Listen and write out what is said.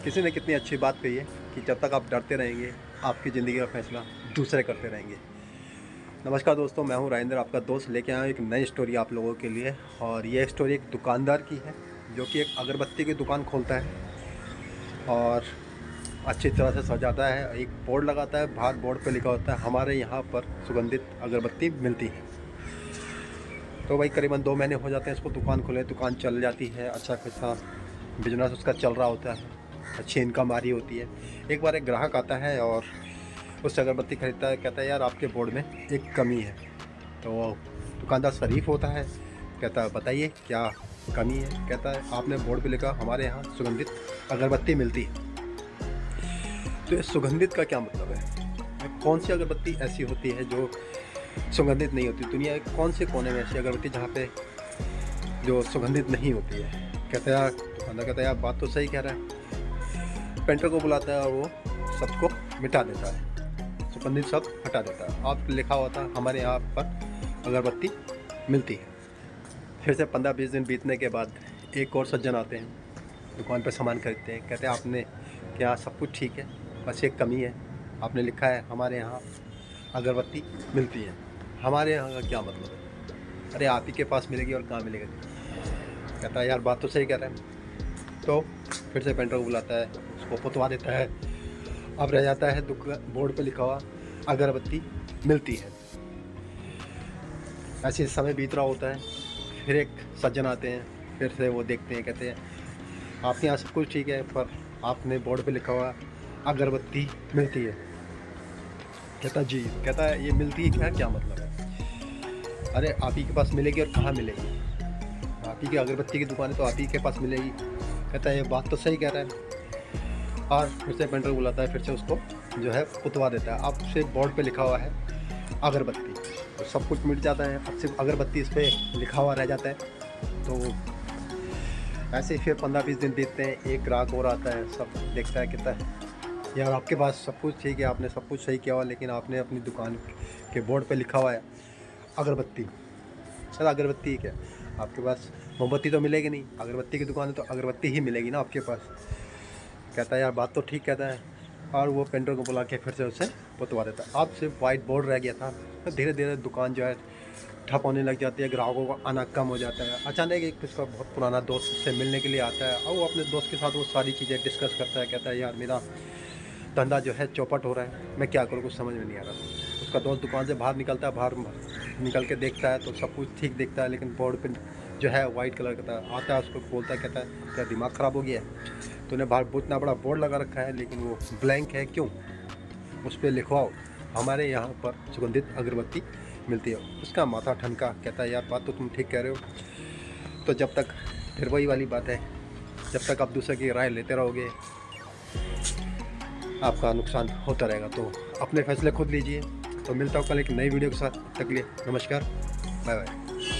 किसी ने कितनी अच्छी बात कही है कि जब तक आप डरते रहेंगे आपकी ज़िंदगी का फैसला दूसरे करते रहेंगे। नमस्कार दोस्तों, मैं हूं राजेंद्र, आपका दोस्त। लेके आया हूं एक नई स्टोरी आप लोगों के लिए। और ये स्टोरी एक दुकानदार की है जो कि एक अगरबत्ती की दुकान खोलता है और अच्छी तरह से सजाता है। एक बोर्ड लगाता है, बाहर बोर्ड पे लिखा होता है हमारे यहाँ पर सुगंधित अगरबत्ती मिलती है। तो भाई करीबन 2 महीने हो जाते हैं इसको दुकान खोले। दुकान चल जाती है, अच्छा खासा बिजनेस उसका चल रहा होता है, अच्छी इनकम आ रही होती है। एक बार एक ग्राहक आता है और उससे अगरबत्ती खरीदता है। कहता है यार आपके बोर्ड में एक कमी है। तो दुकानदार शरीफ होता है, कहता है बताइए क्या कमी है। कहता है आपने बोर्ड पे लिखा हमारे यहाँ सुगंधित अगरबत्ती मिलती है। तो इस सुगंधित का क्या मतलब है? कौन सी अगरबत्ती ऐसी होती है जो सुगंधित नहीं होती? दुनिया के कौन से कोने में ऐसी अगरबत्ती जहाँ पे जो सुगंधित नहीं होती है? कहता है यार, दुकानदार कहता है यार बात तो सही कह रहा है। पेंटर को बुलाता है और वो सबको मिटा देता है, सुगंधित सब हटा देता है। आप लिखा हुआ था हमारे यहाँ पर अगरबत्ती मिलती है। फिर से 15-20 दिन बीतने के बाद एक और सज्जन आते हैं, दुकान पर सामान खरीदते हैं। कहते हैं आपने क्या सब कुछ ठीक है, बस एक कमी है, आपने लिखा है हमारे यहाँ अगरबत्ती मिलती है। हमारे यहाँ का क्या मतलब है? अरे आप ही के पास मिलेगी और कहाँ मिलेगी? कहता है यार बात तो सही कह रहे हैं। तो फिर से पेंटर को बुलाता है, उसको पुतवा देता है। अब रह जाता है दुकान बोर्ड पे लिखा हुआ अगरबत्ती मिलती है। ऐसे समय बीत रहा होता है। फिर एक सज्जन आते हैं, फिर से वो देखते हैं, कहते हैं आपके यहाँ सब कुछ ठीक है पर आपने बोर्ड पे लिखा हुआ अगरबत्ती मिलती है। कहता जी, कहता है ये मिलती है क्या क्या मतलब है? अरे आप ही के पास मिलेगी और कहाँ मिलेगी? आप ही की अगरबत्ती की दुकान है तो आप ही के पास मिलेगी। कहता है ये बात तो सही कह रहा है। और फिर से पेंटर बुलाता है, फिर से उसको जो है पुतवा देता है। अब से बोर्ड पे लिखा हुआ है अगरबत्ती, तो सब कुछ मिट जाता है। अब सिर्फ अगरबत्ती इस पर लिखा हुआ रह जाता है। तो ऐसे ही फिर 15-20 दिन बीतते हैं। एक ग्राहक और आता है, सब देखता है, कहता है यार आपके पास सब कुछ ठीक है, आपने सब कुछ सही किया हुआ, लेकिन आपने अपनी दुकान के बोर्ड पे लिखा हुआ है अगरबत्ती। चल अगरबत्ती ही क्या, आपके पास मोमबत्ती तो मिलेगी नहीं, अगरबत्ती की दुकान है तो अगरबत्ती ही मिलेगी ना आपके पास। कहता है यार बात तो ठीक कहता है। और वो पेंटर को बुला के फिर से उससे पुतवा देता है। अब सिर्फ वाइट बोर्ड रह गया था। तो धीरे धीरे दुकान जो है ठप होने लग जाती है, ग्राहकों का आना कम हो जाता है। अचानक एक उसका बहुत पुराना दोस्त से मिलने के लिए आता है और वो अपने दोस्त के साथ वो सारी चीज़ें डिस्कस करता है। कहता है यार मेरा धंधा जो है चौपट हो रहा है, मैं क्या करूँ, कुछ समझ में नहीं आ रहा। उसका दोस्त दुकान से बाहर निकलता है, बाहर निकल के देखता है तो सब कुछ ठीक दिखता है, लेकिन बोर्ड पे जो है वाइट कलर का आता है। उसको बोलता है, कहता है क्या दिमाग ख़राब हो गया है? तूने बाहर इतना बड़ा बोर्ड लगा रखा है लेकिन वो ब्लैंक है, क्यों? उस पर लिखवाओ हमारे यहाँ पर सुगंधित अगरबत्ती मिलती है। उसका माथा ठनका। कहता है यार बात तो तुम ठीक कह रहे हो। तो जब तक, फिर वही वाली बात है, जब तक आप दूसरे की राय लेते रहोगे आपका नुकसान होता रहेगा। तो अपने फैसले खुद लीजिए। तो मिलता हूँ कल एक नई वीडियो के साथ। तक के लिए नमस्कार, बाय बाय।